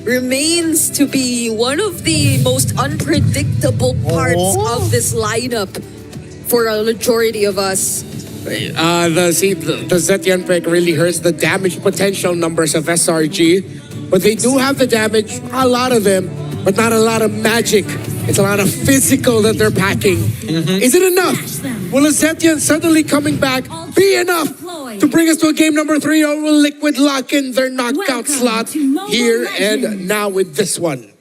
remains to be one of the most unpredictable parts of this lineup for a majority of us. The Zetian pick really hurts the damage potential numbers of SRG, but they do have the damage, a lot of them, but not a lot of magic. It's a lot of physical that they're packing. Is it enough? Will a Zetian suddenly coming back be enough to bring us to a game number 3, or will Liquid lock in their knockout slot here and now with this one?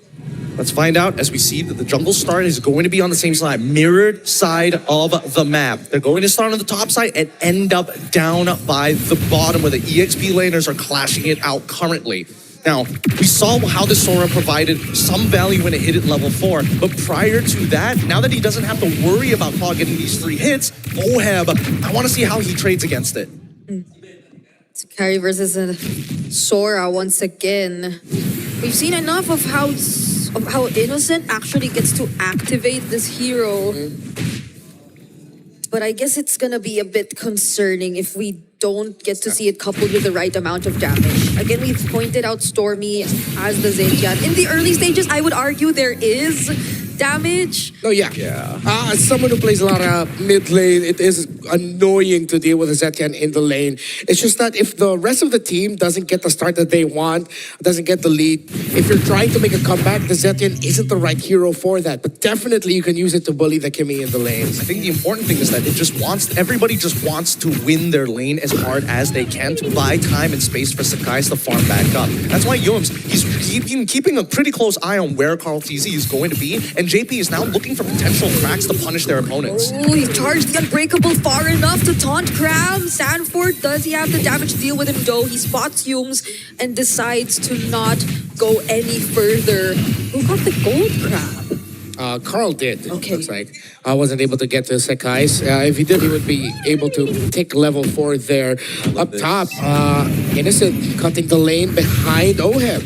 Let's find out as we see that the jungle start is going to be on the same side, mirrored side of the map. They're going to start on the top side and end up down by the bottom where the EXP laners are clashing it out currently. Now, we saw how the Sora provided some value when it hit at level 4, but prior to that, now that he doesn't have to worry about Claw getting these 3 hits, Oheb, I want to see how he trades against it. Carry versus Sora once again. We've seen enough of how Innocent actually gets to activate this hero. But I guess it's gonna be a bit concerning if we don't get to see it coupled with the right amount of damage. Again, we've pointed out Stormy as the Zetian. In the early stages, I would argue there is damage. Oh, yeah. As someone who plays a lot of mid lane, it is annoying to deal with a Zetian in the lane. It's just that if the rest of the team doesn't get the start that they want, doesn't get the lead, if you're trying to make a comeback, the Zetian isn't the right hero for that. But definitely you can use it to bully the Kimi in the lanes. I think the important thing is that everybody just wants to win their lane as hard as they can to buy time and space for Sakai's to farm back up. That's why Yums, he's keeping a pretty close eye on where Carl TZ is going to be, and JP is now looking for potential cracks to punish their opponents. Oh, he charged the Unbreakable far enough to taunt Cram. Sanford, does he have the damage to deal with him though? He spots Humes and decides to not go any further. Who got the gold Crab? Carl did. Okay. Looks like. I wasn't able to get to Sakai's. If he did, he would be able to take level 4 there. Up top, Innocent cutting the lane behind Oheb.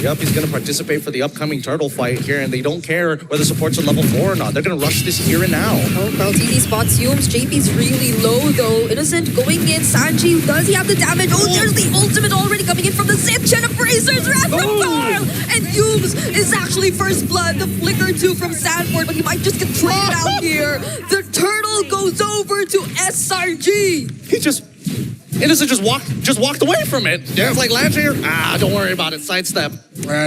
Yep, he's going to participate for the upcoming turtle fight here, and they don't care whether support's at level 4 or not. They're going to rush this here and now. Oh, Carl TZ spots Humes. JP's really low though. Innocent going in. Sanji, does he have the damage? Oh, there's the ultimate already coming in from the Zip. Abrasers ran from Carl! And Humes is actually first blood. The flicker too from Sanford, but he might just get traded out here. The turtle goes over to SRG. Innocent just walked away from it. Yeah. It's like land here. Don't worry about it. Sidestep.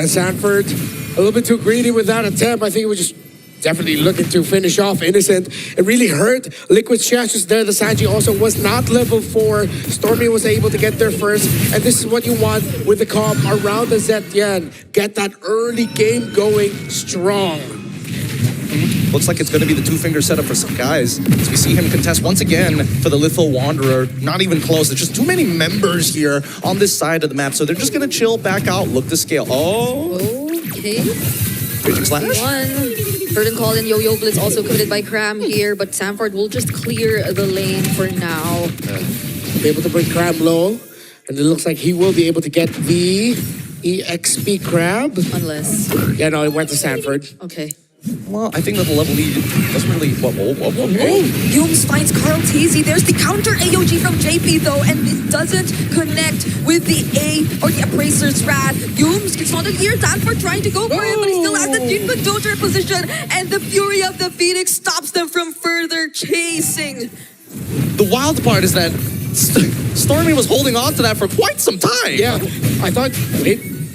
Sanford, a little bit too greedy with that attempt. I think it was just definitely looking to finish off Innocent. It really hurt Liquid's chances there. The Sanji also was not level 4. Stormy was able to get there first. And this is what you want with the comp around the Zetian. Get that early game going strong. Looks like it's going to be the 2-finger setup for some guys. As we see him contest once again for the Litho Wanderer. Not even close. There's just too many members here on this side of the map. So they're just going to chill, back out, look to scale. Okay. Raging Slash. Burden Call and Yo-Yo Blitz also committed by Cram here, but Sanford will just clear the lane for now. Be able to bring Cram low, and it looks like he will be able to get the EXP Crab. Unless. Yeah, no, it went to Sanford. Okay. Well, I think that the level lead doesn't really... Humes finds Carl TZ. There's the counter AOG from JP though, and it doesn't connect with the A or the Appraiser's Wrath. Humes gets on here. Sanford trying to go for him, but he still has the Jinko Doter position, and the Fury of the Phoenix stops them from further chasing. The wild part is that Stormy was holding on to that for quite some time. Yeah, I thought...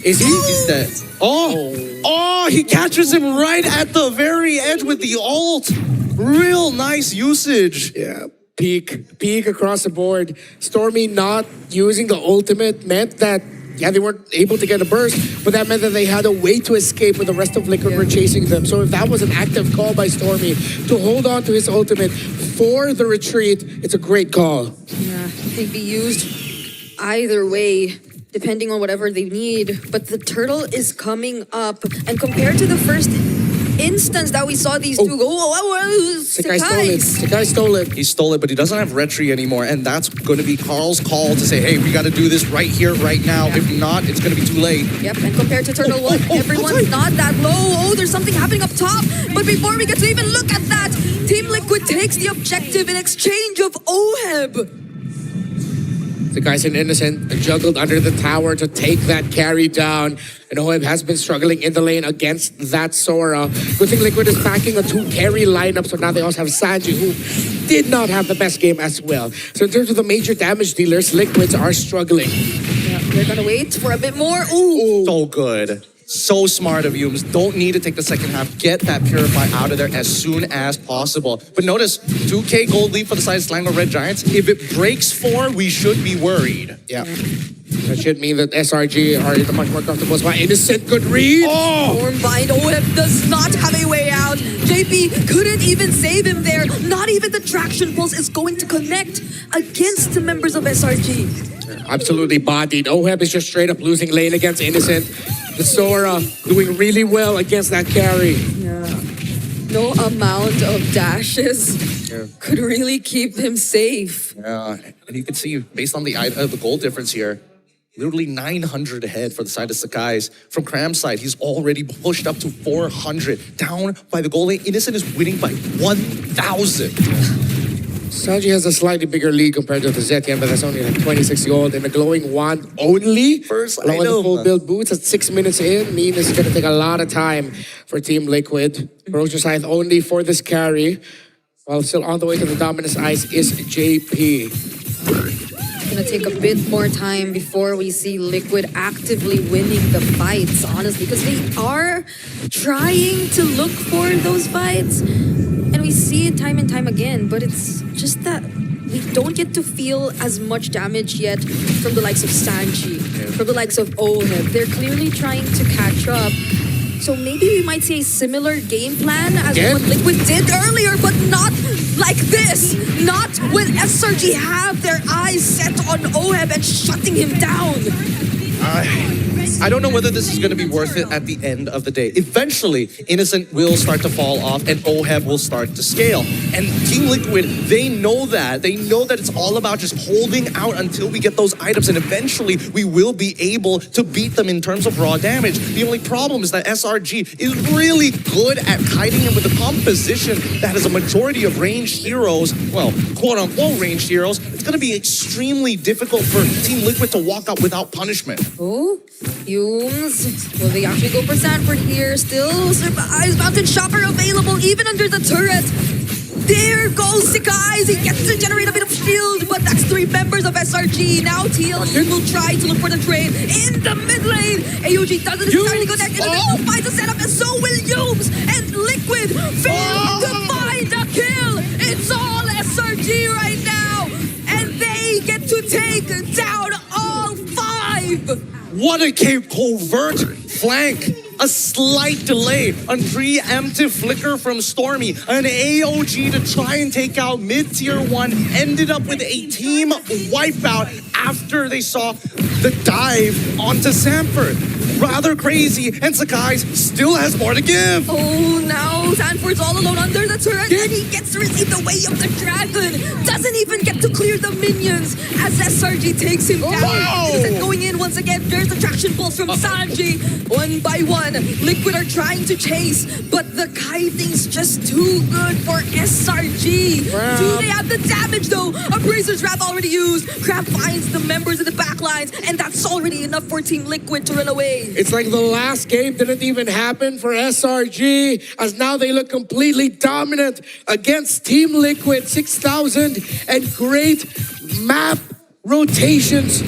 Is he? He's dead. Oh, he catches him right at the very edge with the ult. Real nice usage. Yeah, peak across the board. Stormy not using the ultimate meant that, yeah, they weren't able to get a burst, but that meant that they had a way to escape when the rest of Liquid were chasing them. So if that was an active call by Stormy to hold on to his ultimate for the retreat, it's a great call. Yeah, they'd be used either way, depending on whatever they need. But the turtle is coming up, and compared to the first instance that we saw these two go, Sakai stole it. He stole it, but he doesn't have retry anymore, and that's going to be Carl's call to say, hey, we got to do this right here, right now. If not, it's going to be too late. Yep, and compared to Turtle 1, everyone's not that low. Oh, there's something happening up top. But before we get to even look at that, Team Liquid takes the objective in exchange of Oheb. The guys in Innocent juggled under the tower to take that carry down. And OHEB has been struggling in the lane against that Sora. Good thing Liquid is packing a 2-carry lineup, so now they also have Sanji, who did not have the best game as well. So in terms of the major damage dealers, Liquids are struggling. Yeah, they're gonna wait for a bit more. Ooh. So good. So smart of you. Don't need to take the second half. Get that Purify out of there as soon as possible. But notice, 2K gold lead for the side of Selangor Red Giants. If it breaks 4, we should be worried. Yeah. That should mean that SRG are in a much more comfortable spot. Innocent, good read. Stormbind OHEB does not have a way out. JP couldn't even save him there. Not even the traction pulse is going to connect against the members of SRG. Absolutely bodied. OHEB is just straight up losing lane against Innocent. The Sora doing really well against that carry. Yeah. No amount of dashes could really keep him safe. Yeah, and you can see, based on the goal difference here, literally 900 ahead for the side of Sakai's. From Cram's side, he's already pushed up to 400. Down by the goal lane, Innocent is winning by 1,000. Sanji has a slightly bigger lead compared to the Zetian, but that's only like 26 gold in the glowing wand only. First along with the item. full build boots at 6 minutes in. Mean is going to take a lot of time for Team Liquid. Ferocious Scythe only for this carry. While still on the way to the Dominus Ice is JP. It's gonna take a bit more time before we see Liquid actively winning the fights, honestly, because they are trying to look for those fights. And we see it time and time again, but it's just that we don't get to feel as much damage yet from the likes of Sanji, from the likes of OHEB. They're clearly trying to catch up. So maybe we might see a similar game plan as what Liquid did earlier, but not like this. Not when SRG have their eyes set on OHEB and shutting him down. I don't know whether this is going to be worth it at the end of the day. Eventually, Innocent will start to fall off and OHEB will start to scale. And Team Liquid, they know that. They know that it's all about just holding out until we get those items, and eventually we will be able to beat them in terms of raw damage. The only problem is that SRG is really good at kiting him with a composition that has a majority of ranged heroes, well, quote-unquote ranged heroes. It's going to be extremely difficult for Team Liquid to walk out without punishment. Oh, Humes. Will they actually go for Sanford here? Still survives. Mountain Shocker available even under the turret. There goes Sakai's. He gets to generate a bit of shield, but that's 3 members of SRG. Now TL will try to look for the trade in the mid lane. AUG doesn't necessarily go there. Innocent finds a setup, and so will Humes. And Liquid fail to find a kill. It's all SRG right now. And they get to take down all 5. What a covert flank. A slight delay, a preemptive flicker from Stormy, an AOG to try and take out mid-tier 1, ended up with a team wipeout after they saw the dive onto Sanford. Rather crazy, and Sakai's still has more to give. Oh, now Sanford's all alone under the turret, and he gets to receive the way of the dragon. Doesn't even get to clear the minions as SRG takes him down. Innocent going in once again. There's the traction pulse from Sanji. 1 by 1, Liquid are trying to chase, but the kiting's just too good for SRG. Do they have the damage though? Abraser's Wrath already used. Crab finds the members of the backlines, and that's already enough for Team Liquid to run away. It's like the last game didn't even happen for SRG, as now they look completely dominant against Team Liquid. 6,000 and great map rotations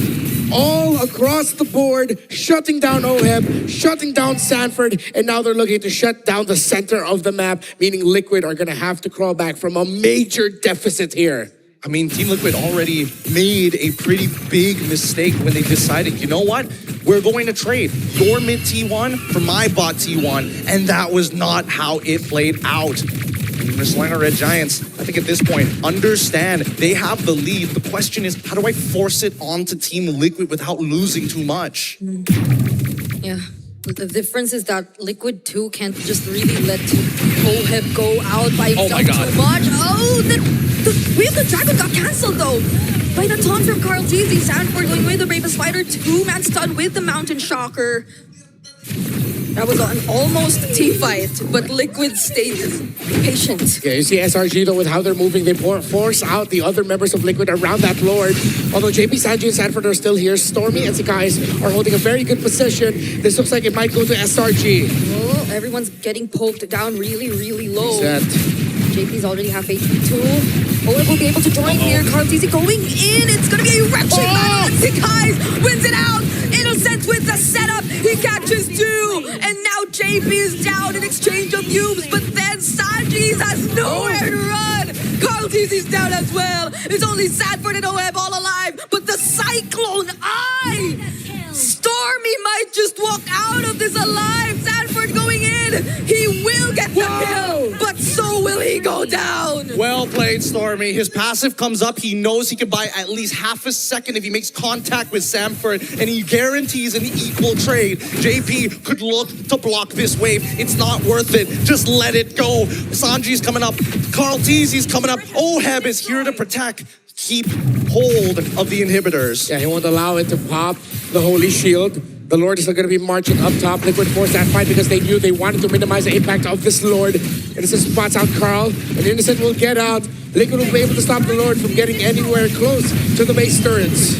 all across the board, shutting down OHEB, shutting down Sanford, and now they're looking to shut down the center of the map, meaning Liquid are gonna have to crawl back from a major deficit here. I mean, Team Liquid already made a pretty big mistake when they decided, you know what? We're going to trade your mid T1 for my bot T1. And that was not how it played out. And the Selangor Red Giants, I think at this point, understand they have the lead. The question is, how do I force it onto Team Liquid without losing too much? Yeah. But the difference is that Liquid 2 can't just really let OHEB go out by himself too much. Oh, the Wheel of the Dragon got cancelled though. By the taunt from Carl Jeezy, Sanford going with the Bravest Fighter, 2-man stun with the Mountain Shocker. That was an almost team fight, but Liquid stayed patient. Yeah, you see SRG though with how they're moving, they force out the other members of Liquid around that Lord. Although JP, Sanji, and Sanford are still here, Stormy and Sakai's are holding a very good position. This looks like it might go to SRG. Oh, everyone's getting poked down really, really low. Set. JP's already half HP too. Owen will be able to join here. Carl TZ going in. It's going to be a wretched battle. And Sakai's wins it out. Innocent with the setup. He catches two. And now JP is down in exchange of Yubes. But then Sanji has nowhere to run. Carl TZ's down as well. It's only Sanford and OM all alive. But the Cyclone Eye. Stormy might just walk out of this alive. Sanford going in. He will get the kill. But so will he go down. Well played, Stormy. His passive comes up. He knows he can buy at least half a second if he makes contact with Sanford, and he guarantees an equal trade. JP could look to block this wave. It's not worth it. Just let it go. Sanji's coming up. Carl TZ's coming up. Oheb is here to protect. Keep hold of the inhibitors. Yeah, he won't allow it to pop the Holy Shield. The Lord is still going to be marching up top. Liquid forced that fight because they knew they wanted to minimize the impact of this Lord. Innocent spots out Carl, and Innocent will get out. Liquid will be able to stop the Lord from getting anywhere close to the base turrets.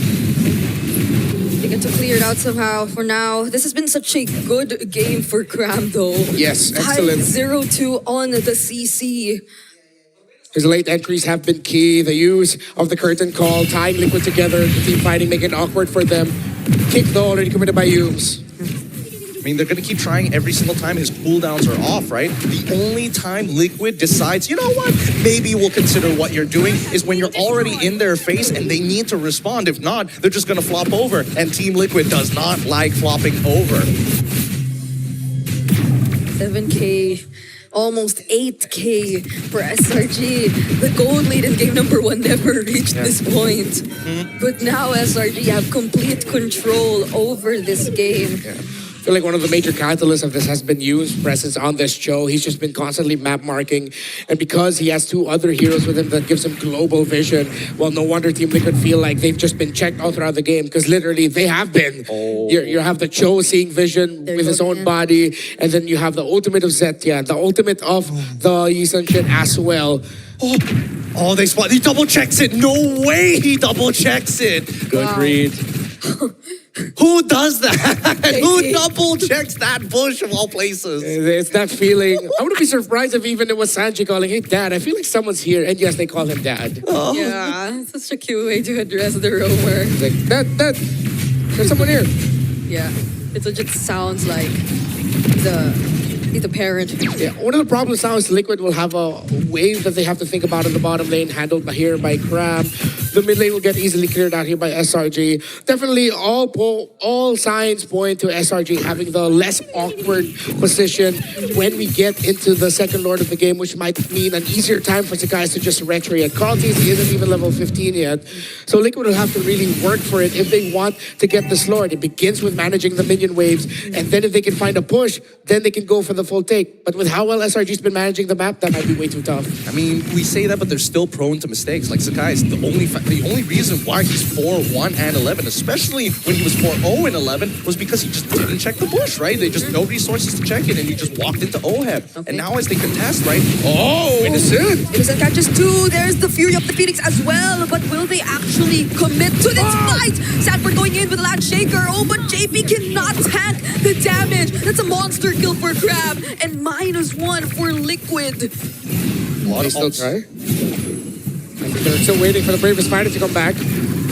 They get to clear it out somehow. For now, this has been such a good game for Cram though. Yes, excellent. 5-0-2 on the CC. His late entries have been key. The use of the curtain call, tying Liquid together, the team fighting, making it awkward for them. Kick though already committed by Yubes. I mean, they're going to keep trying every single time his cooldowns are off, right? The only time Liquid decides, you know what, maybe we'll consider what you're doing is when you're already in their face and they need to respond. If not, they're just going to flop over. And Team Liquid does not like flopping over. 7K, almost 8K for SRG. The gold lead in game number 1 never reached this point. But now SRG have complete control over this game. Yeah. I feel like one of the major catalysts of this has been Yu's presence on this show. He's just been constantly map marking. And because he has 2 other heroes with him that gives him global vision, well, no wonder Team Liquid feel like they've just been checked all throughout the game. Because literally, they have been. You have the Cho seeing vision with his own body. And then you have the ultimate of Zetya, the ultimate of the Yi Sun-shin as well. Oh, they spot. He double checks it. No way he double checks it. Good read. Who does that? Who double checks that bush of all places? It's that feeling. I wouldn't be surprised if even it was Sanji calling, hey, Dad, I feel like someone's here. And yes, they call him Dad. Oh. Yeah, such a cute way to address the roamer. It's like, Dad, there's someone here. Yeah, it just sounds like the parent. Yeah, one of the problems now is Liquid will have a wave that they have to think about in the bottom lane, handled here by Cram. The mid lane will get easily cleared out here by SRG. Definitely all signs point to SRG having the less awkward position when we get into the second Lord of the game, which might mean an easier time for the guys to just retro yet. Carl TZ isn't even level 15 yet. So Liquid will have to really work for it if they want to get this Lord. It begins with managing the minion waves, and then if they can find a push, then they can go for the full take. But with how well SRG's been managing the map, that might be way too tough. I mean, we say that, but they're still prone to mistakes. Like Sakai is the only reason why he's 4-1 and 11, especially when he was 4-0 and 11, was because he just didn't check the bush, right? They just no resources to check it, and he just walked into Oheb. Okay. And now as they contest, right? Oh, Innocent! Innocent catches 2. There's the Fury of the Phoenix as well. But will they actually commit to this fight? Sanford going in with a Land Shaker. Oh, but JP cannot tank the damage. That's a monster kill for Crab. And -1 for Liquid. A lot They of still ults. try. They're still waiting for the bravest fighter to come back.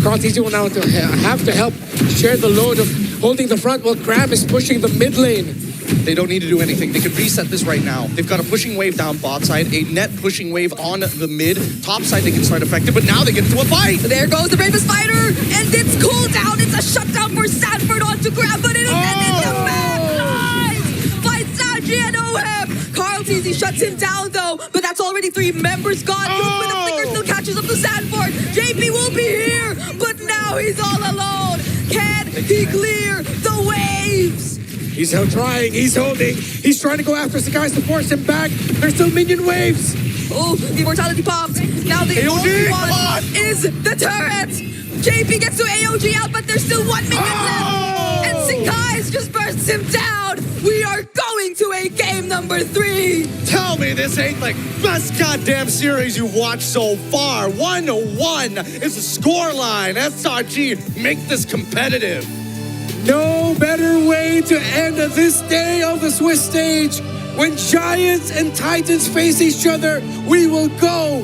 Carl TZ will now have to help share the load of holding the front while Cram is pushing the mid lane. They don't need to do anything. They can reset this right now. They've got a pushing wave down bot side, a net pushing wave on the mid. Top side, they can start effective, but now they get into a fight. There goes the bravest fighter. And it's cooldown. It's a shutdown for Sanford onto Crab. But Innocent in the back line. Fights Sanji and Oheb. Carl TZ shuts him down though. But that's already 3 members gone. But the flicker still catches up to Sanford. JP will be here. But now he's all alone. Can he clear the waves? He's still trying, he's holding, he's trying to go after the guys to force him back. There's still minion waves. Oh, the immortality popped. Now the AOG, only come one on. is the turret. JP gets to AOG out, but there's still 1 minion left. And Sakai just bursts him down. we are going to a game number 3. Tell me this ain't like best goddamn series you've watched so far. 1-1 is the scoreline. SRG, make this competitive. No better way to end this day on the Swiss stage. When Giants and Titans face each other, we will go